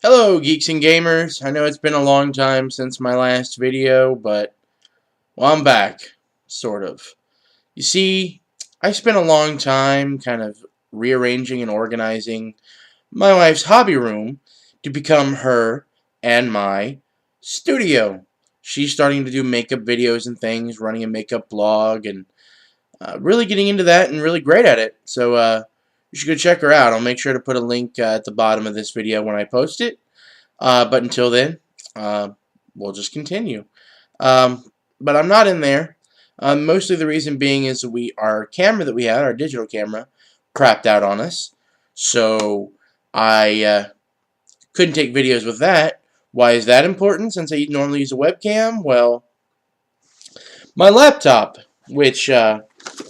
Hello, geeks and gamers. I know it's been a long time since my last video, but, well, I'm back. Sort of. You see, I spent a long time kind of rearranging and organizing my wife's hobby room to become her and my studio. She's starting to do makeup videos and things, running a makeup blog, and really getting into that and really great at it. So, you should go check her out. I'll make sure to put a link at the bottom of this video when I post it. But until then, we'll just continue. But I'm not in there. Mostly the reason being is our camera that we had, our digital camera, crapped out on us. So I couldn't take videos with that. Why is that important since I normally use a webcam? Well, my laptop, which I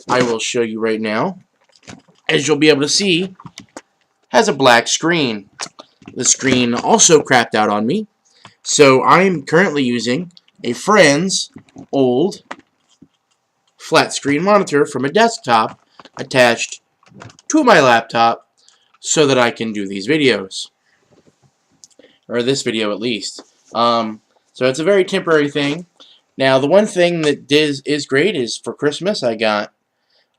will show you right now, as you'll be able to see, has a black screen. The screen also crapped out on me, so I'm currently using a friend's old flat screen monitor from a desktop attached to my laptop so that I can do these videos, or this video at least. So it's a very temporary thing. Now, the one thing that is great is for Christmas I got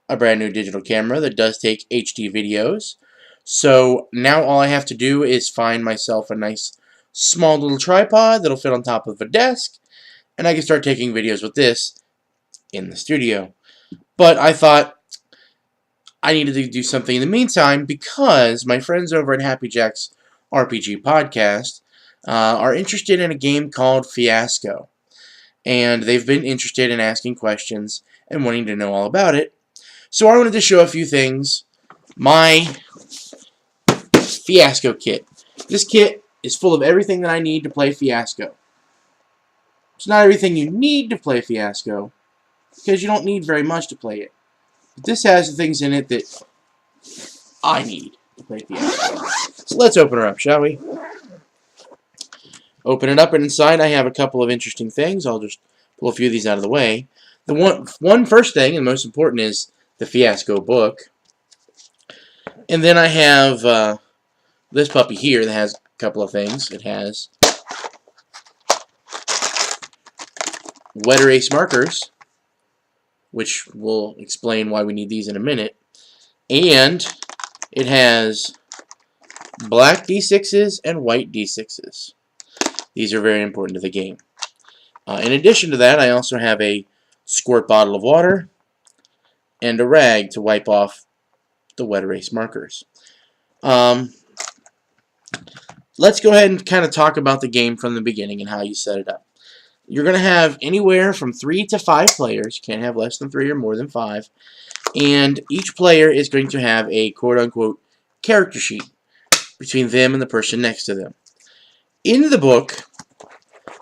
a brand new digital camera that does take HD videos. So now all I have to do is find myself a nice small little tripod that'll fit on top of a desk, and I can start taking videos with this in the studio. But I thought I needed to do something in the meantime because my friends over at Happy Jack's RPG podcast are interested in a game called Fiasco. And they've been interested in asking questions and wanting to know all about it. So I wanted to show a few things. My Fiasco kit. This kit is full of everything that I need to play Fiasco. It's not everything you need to play Fiasco, because you don't need very much to play it. But this has the things in it that I need to play Fiasco. So let's open her up, shall we? Open it up, and inside I have a couple of interesting things. I'll just pull a few of these out of the way. The one first thing, and most important, is the Fiasco book. And then I have this puppy here that has a couple of things. It has wet erase markers, which we'll explain why we need these in a minute. And it has black D6s and white D6s. These are very important to the game. In addition to that, I also have a squirt bottle of water and a rag to wipe off the wet erase markers. Let's go ahead and kind of talk about the game from the beginning and how you set it up. You're going to have anywhere from 3 to 5 players. You can't have less than 3 or more than 5. And each player is going to have a quote-unquote character sheet between them and the person next to them. In the book,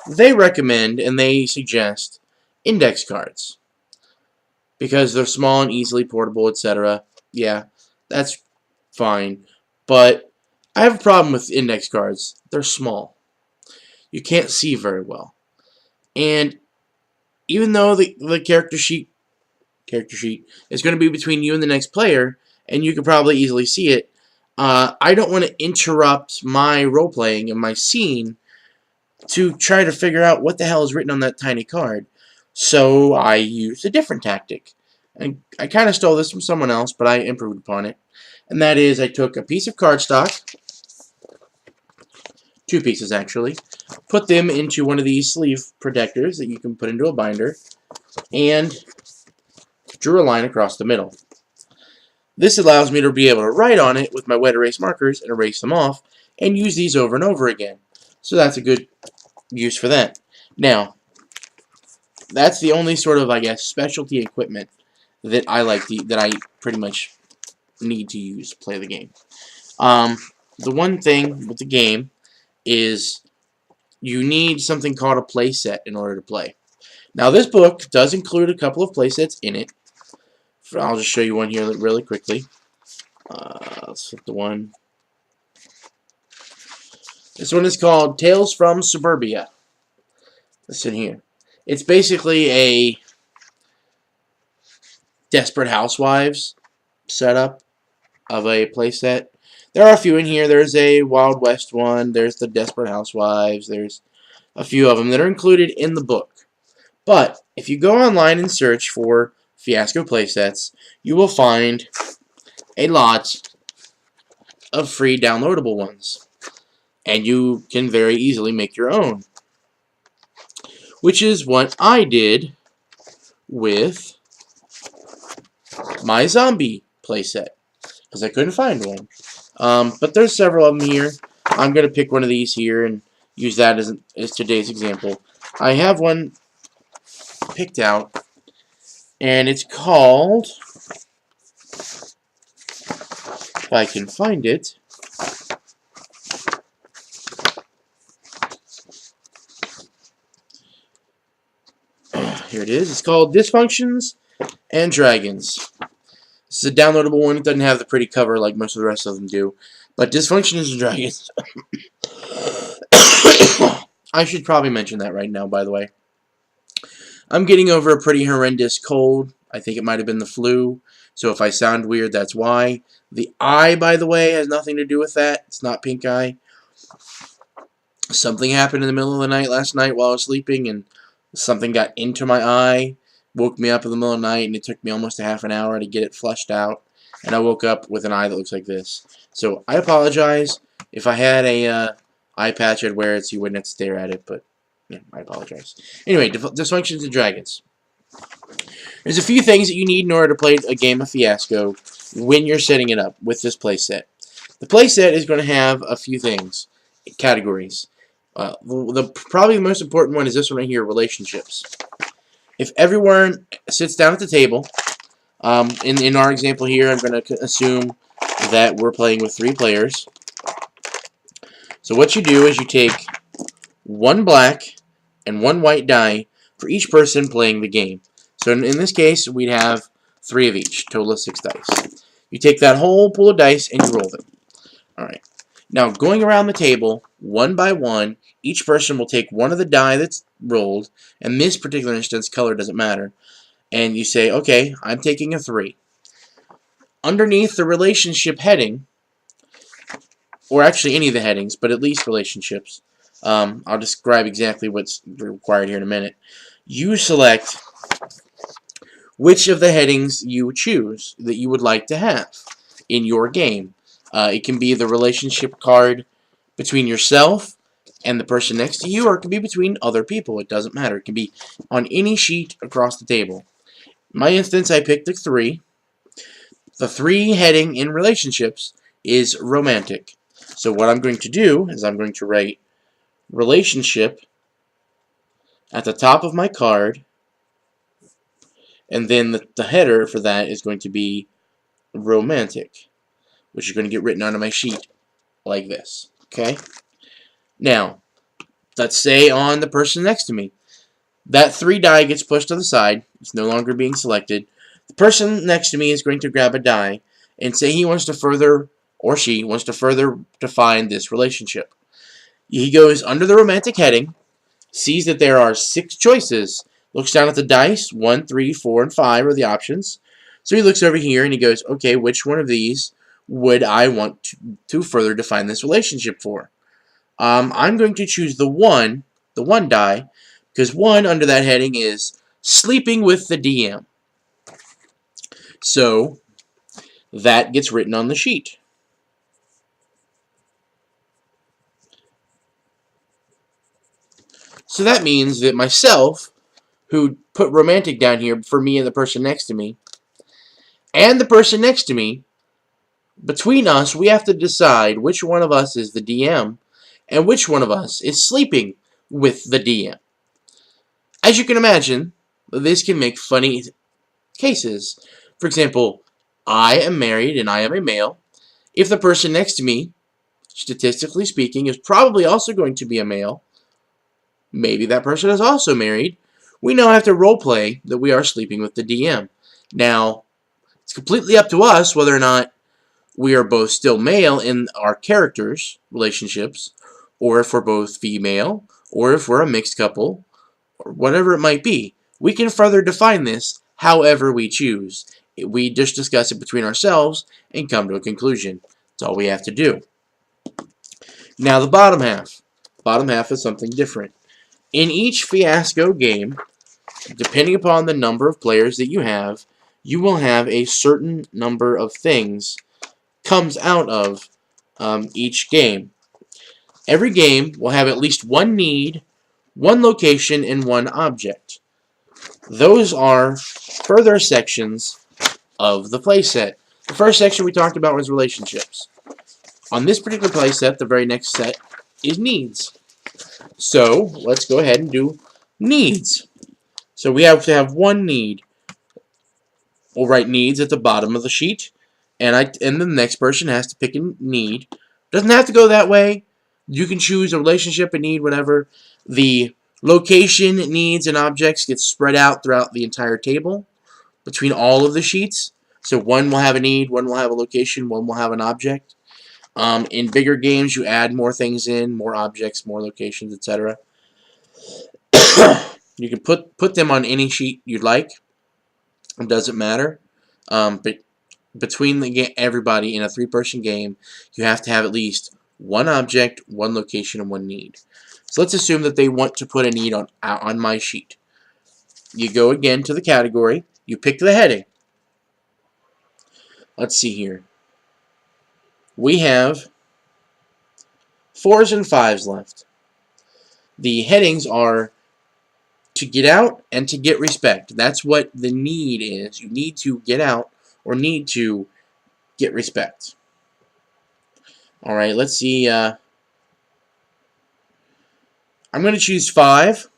they recommend and they suggest index cards because they're small and easily portable, etc. Yeah, that's fine. But I have a problem with index cards. They're small. You can't see very well. And even though the character sheet is going to be between you and the next player, and you can probably easily see it, I don't want to interrupt my role-playing and my scene to try to figure out what the hell is written on that tiny card. So I used a different tactic. And I kind of stole this from someone else, but I improved upon it. And that is, I took a piece of cardstock, 2 pieces actually, put them into one of these sleeve protectors that you can put into a binder, and drew a line across the middle. This allows me to be able to write on it with my wet erase markers and erase them off, and use these over and over again. So that's a good use for that. Now, that's the only sort of, I guess, specialty equipment that I pretty much need to use to play the game. The one thing with the game is you need something called a play set in order to play. Now, this book does include a couple of play sets in it. I'll just show you one here really quickly. Let's flip the one. This one is called Tales from Suburbia. Listen here. It's basically a Desperate Housewives setup of a playset. There are a few in here. There's a Wild West one. There's the Desperate Housewives. There's a few of them that are included in the book. But if you go online and search for Fiasco playsets, you will find a lot of free downloadable ones. And you can very easily make your own. Which is what I did with my zombie playset. Because I couldn't find one. But there's several of them here. I'm going to pick one of these here and use that as today's example. I have one picked out, and it's called, if I can find it, here it is. It's called Dysfunctions and Dragons. This is a downloadable one. It doesn't have the pretty cover like most of the rest of them do. But Dysfunctions and Dragons. I should probably mention that right now, by the way. I'm getting over a pretty horrendous cold. I think it might have been the flu. So if I sound weird, that's why. The eye, by the way, has nothing to do with that. It's not pink eye. Something happened in the middle of the night last night while I was sleeping, and something got into my eye. Woke me up in the middle of the night, and it took me almost a half an hour to get it flushed out. And I woke up with an eye that looks like this. So I apologize. If I had a eye patch, I'd wear it so you wouldn't have to stare at it, but yeah, I apologize. Anyway, Dysfunctions and Dragons. There's a few things that you need in order to play a game of Fiasco when you're setting it up with this playset. The playset is going to have a few things, categories. Probably the most important one is this one right here, relationships. If everyone sits down at the table, in our example here, I'm going to assume that we're playing with 3 players. So what you do is you take 1 black and 1 white die for each person playing the game. So in this case, we'd have 3 of each, total of 6 dice. You take that whole pool of dice and you roll them. Alright. Now, going around the table, one by one, each person will take one of the die that's rolled. In this particular instance, color doesn't matter. And you say, okay, I'm taking a 3. Underneath the relationship heading, or actually any of the headings, but at least relationships, I'll describe exactly what's required here in a minute. You select which of the headings you choose that you would like to have in your game. It can be the relationship card between yourself and the person next to you, or it can be between other people. It doesn't matter. It can be on any sheet across the table. In my instance, I picked a 3. The 3 heading in relationships is romantic. So what I'm going to do is I'm going to write relationship at the top of my card, and then the header for that is going to be romantic, which is going to get written onto my sheet like this. Okay? Now, let's say on the person next to me, that 3 die gets pushed to the side. It's no longer being selected. The person next to me is going to grab a die and say he wants to further, or she wants to further define this relationship. He goes under the romantic heading, sees that there are 6 choices, looks down at the dice, 1, 3, 4, and 5 are the options. So he looks over here and he goes, okay, which one of these would I want to further define this relationship for? I'm going to choose the 1 die, because 1 under that heading is sleeping with the DM. So that gets written on the sheet. So that means that myself, who put romantic down here for me and the person next to me, and the person next to me, between us, we have to decide which one of us is the DM and which one of us is sleeping with the DM. As you can imagine, this can make funny cases. For example, I am married and I am a male. If the person next to me, statistically speaking, is probably also going to be a male, maybe that person is also married, we now have to roleplay that we are sleeping with the DM. Now, it's completely up to us whether or not we are both still male in our characters' relationships, or if we're both female, or if we're a mixed couple, or whatever it might be. We can further define this however we choose. We just discuss it between ourselves and come to a conclusion. That's all we have to do. Now the bottom half. Bottom half is something different. In each Fiasco game, depending upon the number of players that you will have a certain number of things comes out of each game. Every game will have at least one need, one location, and one object. Those are further sections of the playset. The first section we talked about was relationships. On this particular playset, the very next set is needs. So let's go ahead and do needs. So we have to have one need. We'll write needs at the bottom of the sheet, and the next person has to pick a need. Doesn't have to go that way. You can choose a relationship, a need, whatever. The location, needs, and objects get spread out throughout the entire table between all of the sheets. So one will have a need, one will have a location, one will have an object. In bigger games, you add more things in, more objects, more locations, etc. You can put them on any sheet you'd like. It doesn't matter. But between everybody in a three-person game, you have to have at least one object, one location, and one need. So let's assume that they want to put a need on my sheet. You go again to the category. You pick the heading. Let's see here. We have 4s and 5s left. The headings are to get out and to get respect. That's what the need is. You need to get out or need to get respect. Alright, let's see. I'm going to choose 5,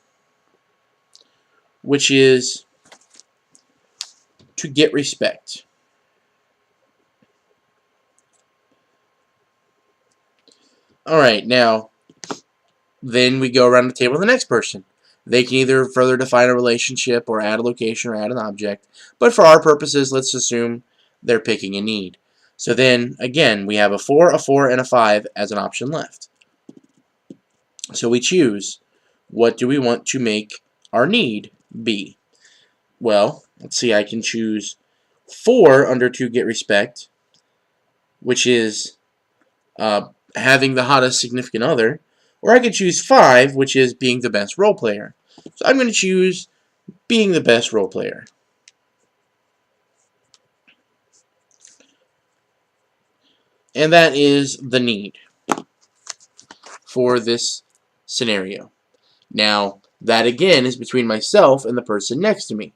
which is to get respect. Alright, now, then we go around the table to the next person. They can either further define a relationship or add a location or add an object. But for our purposes, let's assume they're picking a need. So then, again, we have a 4, and a 5 as an option left. So we choose, what do we want to make our need be? Well, let's see, I can choose 4 under to get respect, which is having the hottest significant other, or I could choose 5, which is being the best role player. So I'm going to choose being the best role player. And that is the need for this scenario. Now, that again is between myself and the person next to me.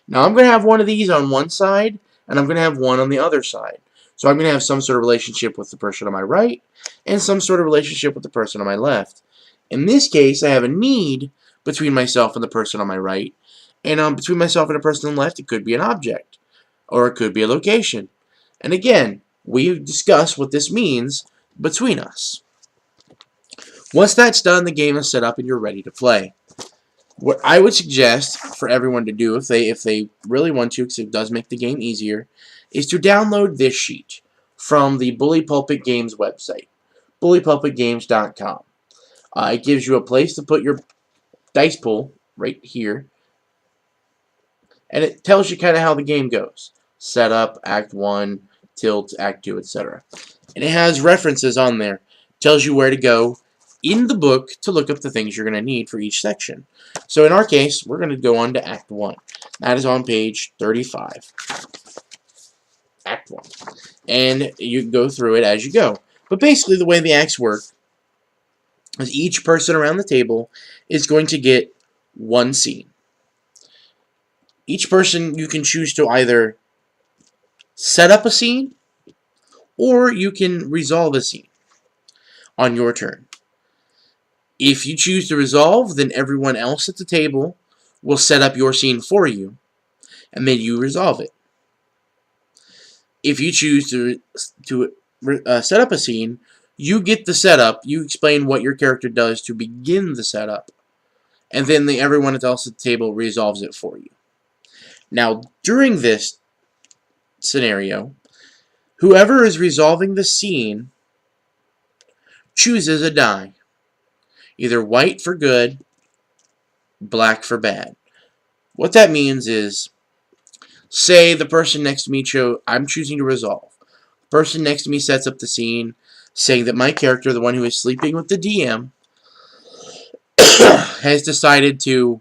Now, I'm going to have one of these on one side, and I'm going to have one on the other side. So I'm going to have some sort of relationship with the person on my right, and some sort of relationship with the person on my left. In this case, I have a need between myself and the person on my right, and between myself and the person on the left, it could be an object, or it could be a location. And again, we discuss what this means between us. Once that's done, the game is set up and you're ready to play. What I would suggest for everyone to do, if they really want to, because it does make the game easier, is to download this sheet from the Bully Pulpit Games website, bullypulpitgames.com. It gives you a place to put your dice pool right here, and it tells you kind of how the game goes. Setup, Act 1, Tilt, Act 2, etc. And it has references on there. It tells you where to go in the book to look up the things you're going to need for each section. So in our case, we're going to go on to Act 1. That is on page 35. Act 1. And you go through it as you go. But basically the way the acts work is each person around the table is going to get one scene. Each person, you can choose to either set up a scene or you can resolve a scene on your turn. If you choose to resolve, then everyone else at the table will set up your scene for you, and then you resolve it. If you choose to set up a scene, you get the setup, you explain what your character does to begin the setup, and then everyone else at the table resolves it for you. Now, during this scenario, whoever is resolving the scene chooses a die. Either white for good, black for bad. What that means is, say the person next to me I'm choosing to resolve. The Person next to me sets up the scene, saying that my character, the one who is sleeping with the DM, has decided to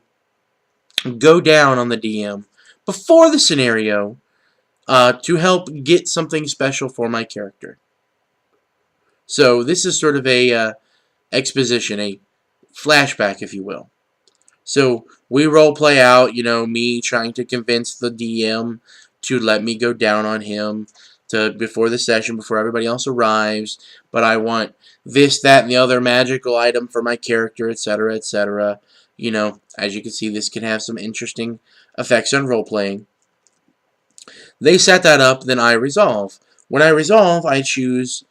go down on the DM before the scenario to help get something special for my character. So this is sort of a exposition, a flashback, if you will. So we role play out, me trying to convince the DM to let me go down on him before the session, before everybody else arrives. But I want this, that, and the other magical item for my character, etc., etc. As you can see, this can have some interesting effects on role playing. They set that up, then I resolve. When I resolve, I choose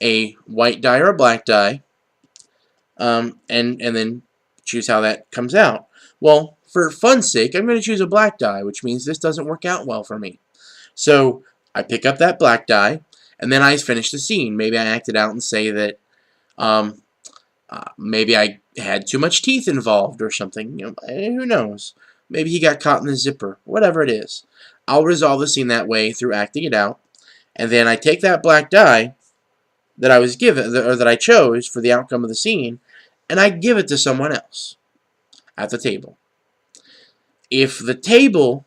a white die or a black die, and then choose how that comes out. Well, for fun's sake, I'm going to choose a black die, which means this doesn't work out well for me. So I pick up that black die, and then I finish the scene. Maybe I act it out and say that maybe I had too much teeth involved or something. Who knows? Maybe he got caught in the zipper. Whatever it is. I'll resolve the scene that way through acting it out, and then I take that black die that I was given, or that I chose for the outcome of the scene, and I give it to someone else at the table. If the table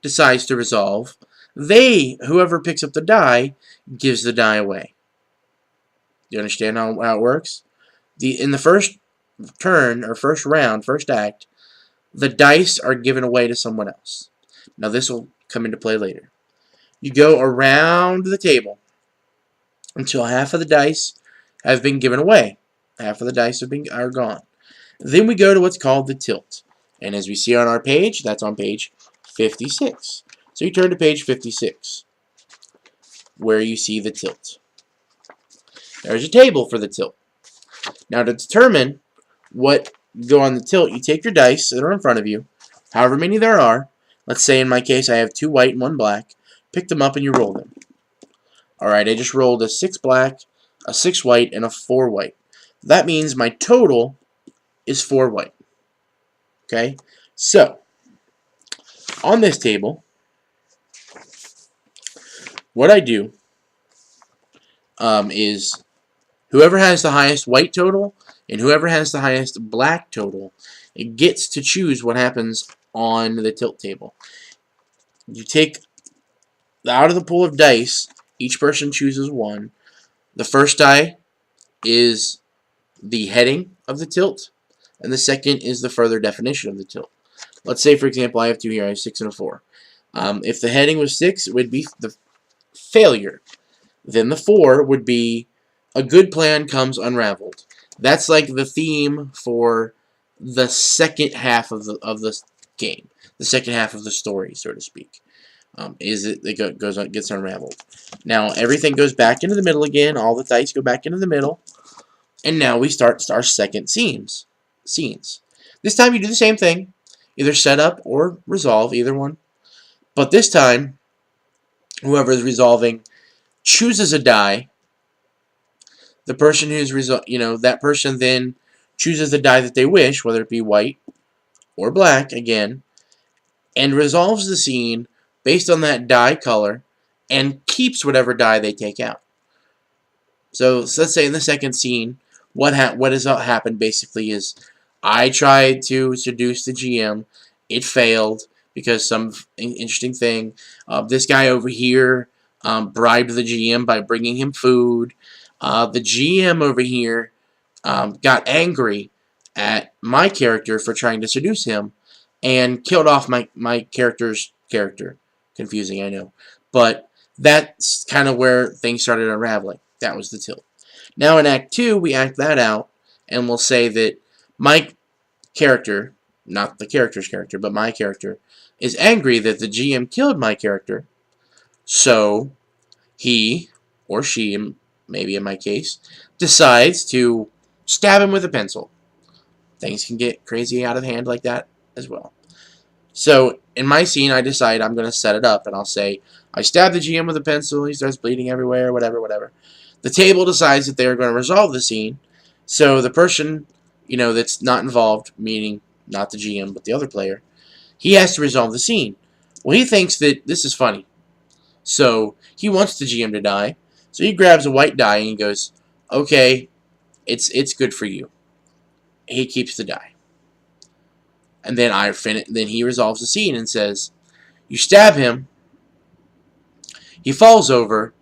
decides to resolve, whoever picks up the die, gives the die away. Do you understand how it works? In the first turn, or first round, first act, the dice are given away to someone else. Now this will come into play later. You go around the table until half of the dice have been given away. Half of the dice are gone. Then we go to what's called the tilt. And as we see on our page, that's on page 56. So you turn to page 56, where you see the tilt. There's a table for the tilt. Now to determine what go on the tilt, you take your dice that are in front of you, however many there are. Let's say in my case I have 2 white and 1 black. Pick them up and you roll them. Alright, I just rolled a 6 black, a 6 white, and a 4 white. That means my total is 4 white. Okay? So, on this table, what I do is whoever has the highest white total and whoever has the highest black total, it gets to choose what happens on the tilt table. You take out of the pool of dice, each person chooses one. The first die is the heading of the tilt, and the second is the further definition of the tilt. Let's say, for example, I have 2 here. I have 6 and a 4. If the heading was 6, it would be the failure. Then the 4 would be a good plan comes unraveled. That's like the theme for the second half of the game, the second half of the story, so to speak. Gets unraveled. Now everything goes back into the middle again. All the dice go back into the middle, and now we start our second scenes. This time you do the same thing, either set up or resolve, either one. But this time, whoever is resolving chooses a die. The person who's that person then chooses the die that they wish, whether it be white or black again, and resolves the scene based on that die color and keeps whatever die they take out. So let's say in the second scene, what has happened basically is I tried to seduce the GM. It failed because some interesting thing. This guy over here bribed the GM by bringing him food. The GM over here got angry at my character for trying to seduce him and killed off my character's character. Confusing, I know. But that's kind of where things started unraveling. That was the tilt. Now in Act 2, we act that out, and we'll say that my character, not the character's character, but my character, is angry that the GM killed my character, so he, or she, maybe in my case, decides to stab him with a pencil. Things can get crazy out of hand like that as well. So, in my scene, I decide I'm going to set it up, and I'll say, I stab the GM with a pencil, he starts bleeding everywhere, whatever. The table decides that they're going to resolve the scene, so the person, that's not involved, meaning not the GM, but the other player, he has to resolve the scene. Well, he thinks that this is funny. So he wants the GM to die. So he grabs a white die and he goes, okay, it's good for you. He keeps the die. And then then he resolves the scene and says, you stab him, he falls over,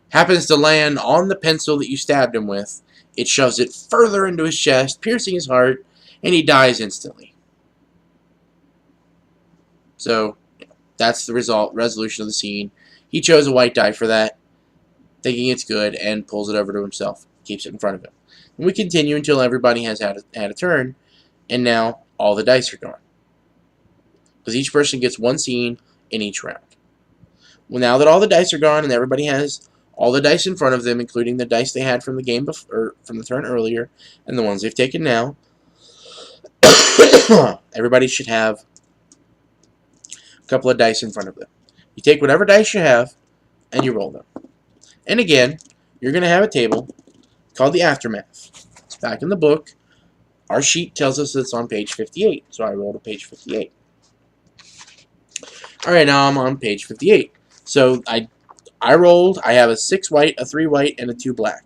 happens to land on the pencil that you stabbed him with. It shoves it further into his chest, piercing his heart, and he dies instantly. So that's the resolution of the scene. He chose a white die for that, thinking it's good, and pulls it over to himself. Keeps it in front of him. And we continue until everybody has had a turn, and now all the dice are gone. Because each person gets one scene in each round. Well, now that all the dice are gone and everybody has all the dice in front of them, including the dice they had from the game or from the turn earlier, and the ones they've taken now, everybody should have a couple of dice in front of them. You take whatever dice you have, and you roll them. And again, you're going to have a table called the Aftermath. It's back in the book. Our sheet tells us it's on page 58, so I rolled a page 58. Alright, now I'm on page 58. So I rolled, I have a 6 white, a 3 white, and a 2 black.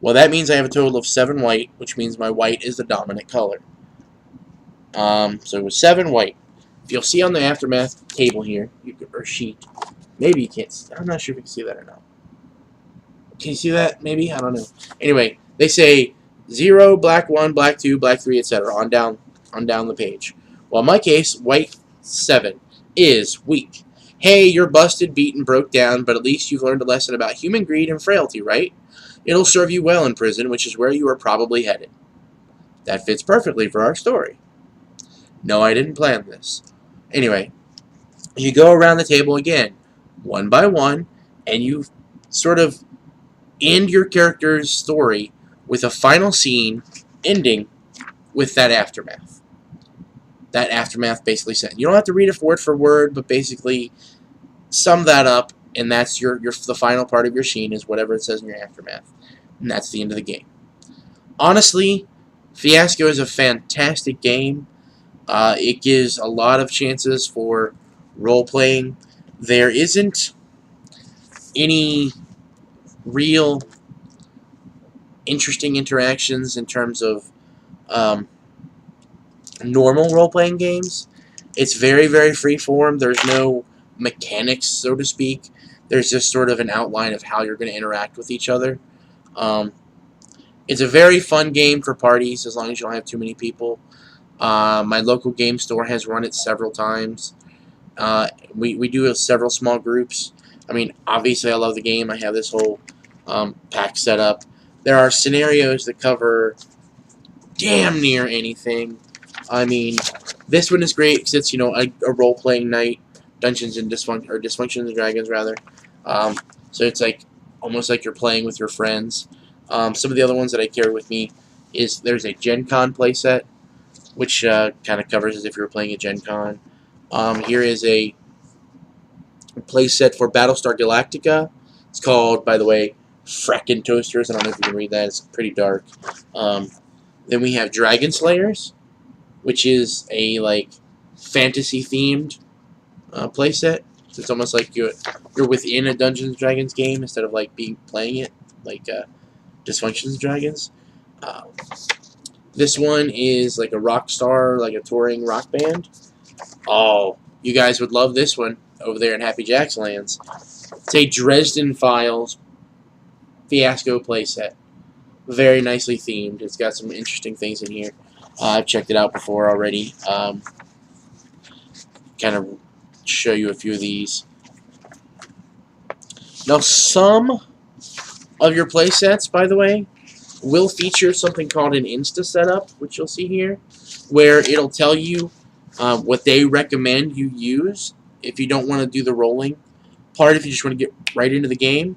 Well, that means I have a total of 7 white, which means my white is the dominant color. So it was 7 white. If you'll see on the Aftermath table here, or sheet, maybe you can't see, I'm not sure if you can see that or not. Can you see that? Maybe? I don't know. Anyway, they say 0, black 1, black 2, black 3, etc. on down the page. Well, in my case, white 7 is weak. Hey, you're busted, beaten, broke down, but at least you've learned a lesson about human greed and frailty, right? It'll serve you well in prison, which is where you are probably headed. That fits perfectly for our story. No, I didn't plan this. Anyway, you go around the table again, one by one, and you sort of end your character's story with a final scene ending with that aftermath. That aftermath basically said. You don't have to read it word for word, but basically sum that up, and that's the final part of your scene is whatever it says in your aftermath. And that's the end of the game. Honestly, Fiasco is a fantastic game. It gives a lot of chances for role-playing. There isn't any real interesting interactions in terms of normal role-playing games. It's very, very free-form. There's no mechanics, so to speak. There's just sort of an outline of how you're going to interact with each other. It's a very fun game for parties as long as you don't have too many people. My local game store has run it several times. We do several small groups. I mean, obviously I love the game. I have this whole pack set up. There are scenarios that cover damn near anything. I mean, this one is great because it's, you know, a role-playing night, Dungeons and Dysfunctions and Dragons rather. So it's like almost like you're playing with your friends. Some of the other ones that I carry with me is there's a Gen Con playset, which kind of covers as if you were playing a Gen Con. Here is a playset for Battlestar Galactica. It's called, by the way, Frackin' Toasters. I don't know if you can read that. It's pretty dark. Then we have Dragon Slayers, which is a like fantasy-themed playset. So it's almost like you're within a Dungeons and Dragons game instead of like playing it like Dysfunctions and Dragons. This one is like a rock star, like a touring rock band. Oh, you guys would love this one over there in Happy Jack's Lands. It's a Dresden Files Fiasco playset. Very nicely themed. It's got some interesting things in here. I've checked it out before already. Kind of show you a few of these. Now, some of your playsets, by the way, will feature something called an Insta setup, which you'll see here, where it'll tell you what they recommend you use if you don't want to do the rolling part, if you just want to get right into the game.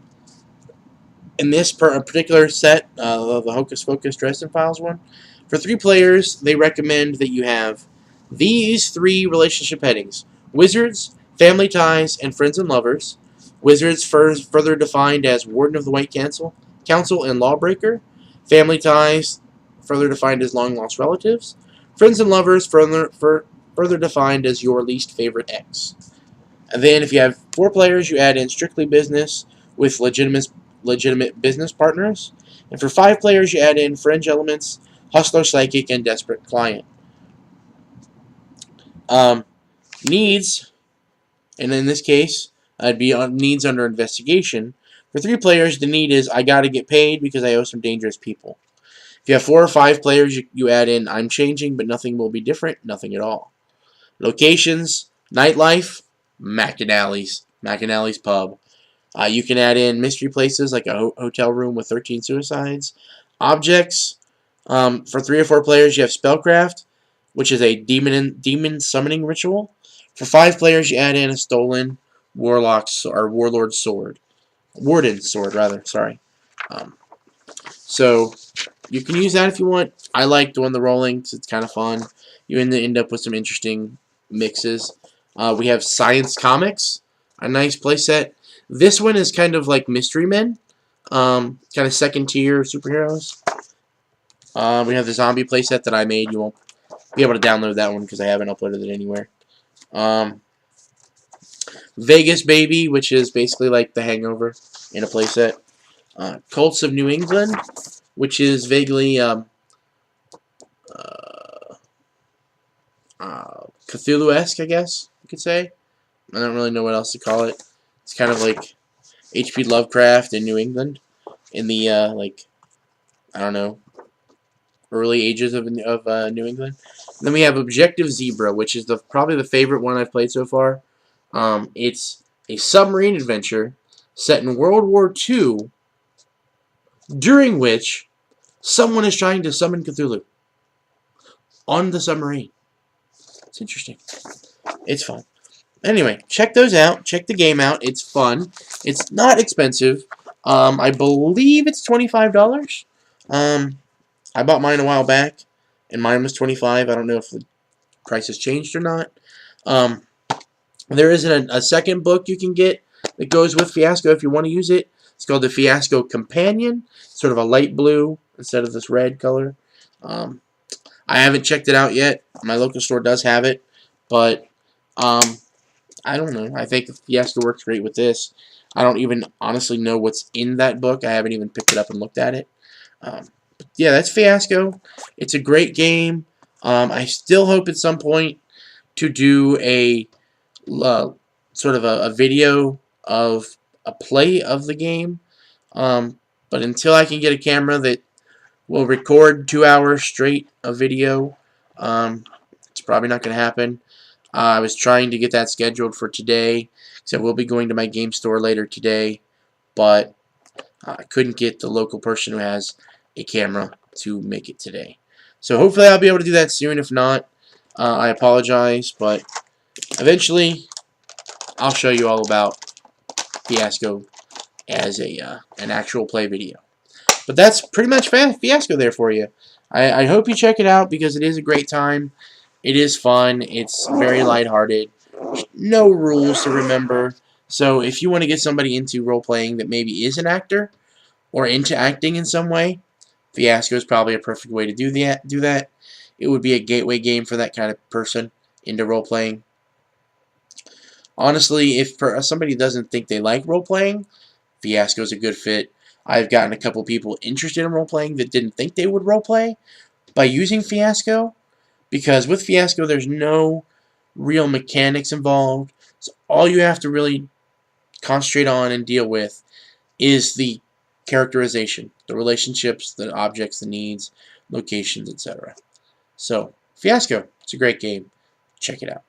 In this particular set, the Hocus Pocus Dresden Files one, for 3 players, they recommend that you have these 3 relationship headings: Wizards, Family Ties, and Friends and Lovers. Wizards further defined as Warden of the White Council and Lawbreaker. Family Ties further defined as long-lost relatives. Friends and Lovers further defined as your least favorite ex. And then if you have 4 players, you add in strictly business with legitimate business partners. And for 5 players, you add in fringe elements, hustler, psychic, and desperate client. Needs, and in this case, I'd be on needs under investigation. For 3 players, the need is I gotta get paid because I owe some dangerous people. If you have 4 or 5 players, you add in I'm changing, but nothing will be different, nothing at all. Locations, nightlife, McAnally's Pub. You can add in mystery places like a hotel room with 13 suicides. Objects, for 3 or 4 players, you have Spellcraft, which is a demon summoning ritual. For 5 players, you add in a stolen warlock or warlord sword, warden sword rather. Sorry. So you can use that if you want. I like doing the rolling because it's kind of fun. You end up with some interesting mixes. We have Science Comics, a nice playset. This one is kind of like Mystery Men, kind of second tier superheroes. We have the zombie playset that I made. You won't be able to download that one because I haven't uploaded it anywhere. Vegas Baby, which is basically like The Hangover in a playset. Cults of New England, which is vaguely Cthulhu-esque, I guess you could say. I don't really know what else to call it. It's kind of like H.P. Lovecraft in New England in the like, I don't know, early ages of New England. And then we have Objective Zebra, which is probably the favorite one I've played so far. It's a submarine adventure set in World War II, during which someone is trying to summon Cthulhu on the submarine. It's interesting. It's fun. Anyway, check those out. Check the game out. It's fun. It's not expensive. I believe it's $25. I bought mine a while back, and mine was $25. I don't know if the price has changed or not. There is a second book you can get that goes with Fiasco if you want to use it. It's called the Fiasco Companion. It's sort of a light blue instead of this red color. I haven't checked it out yet. My local store does have it, but I don't know. I think Fiasco works great with this. I don't even honestly know what's in that book. I haven't even picked it up and looked at it. But yeah, that's Fiasco. It's a great game. I still hope at some point to do a sort of a video of a play of the game. But until I can get a camera that will record 2 hours straight of video, it's probably not going to happen. I was trying to get that scheduled for today, so I will be going to my game store later today, but I couldn't get the local person who has a camera to make it today. So hopefully I'll be able to do that soon. If not, I apologize, but eventually I'll show you all about Fiasco as an actual play video. But that's pretty much Fiasco there for you. I hope you check it out because it is a great time. It is fun. It's very lighthearted. No rules to remember. So if you want to get somebody into role-playing that maybe is an actor or into acting in some way, Fiasco is probably a perfect way to do that. It would be a gateway game for that kind of person into role-playing. Honestly, if somebody doesn't think they like role-playing, Fiasco is a good fit. I've gotten a couple people interested in role-playing that didn't think they would roleplay by using Fiasco, because with Fiasco there's no real mechanics involved. So all you have to really concentrate on and deal with is the characterization, the relationships, the objects, the needs, locations, etc. So, Fiasco, it's a great game. Check it out.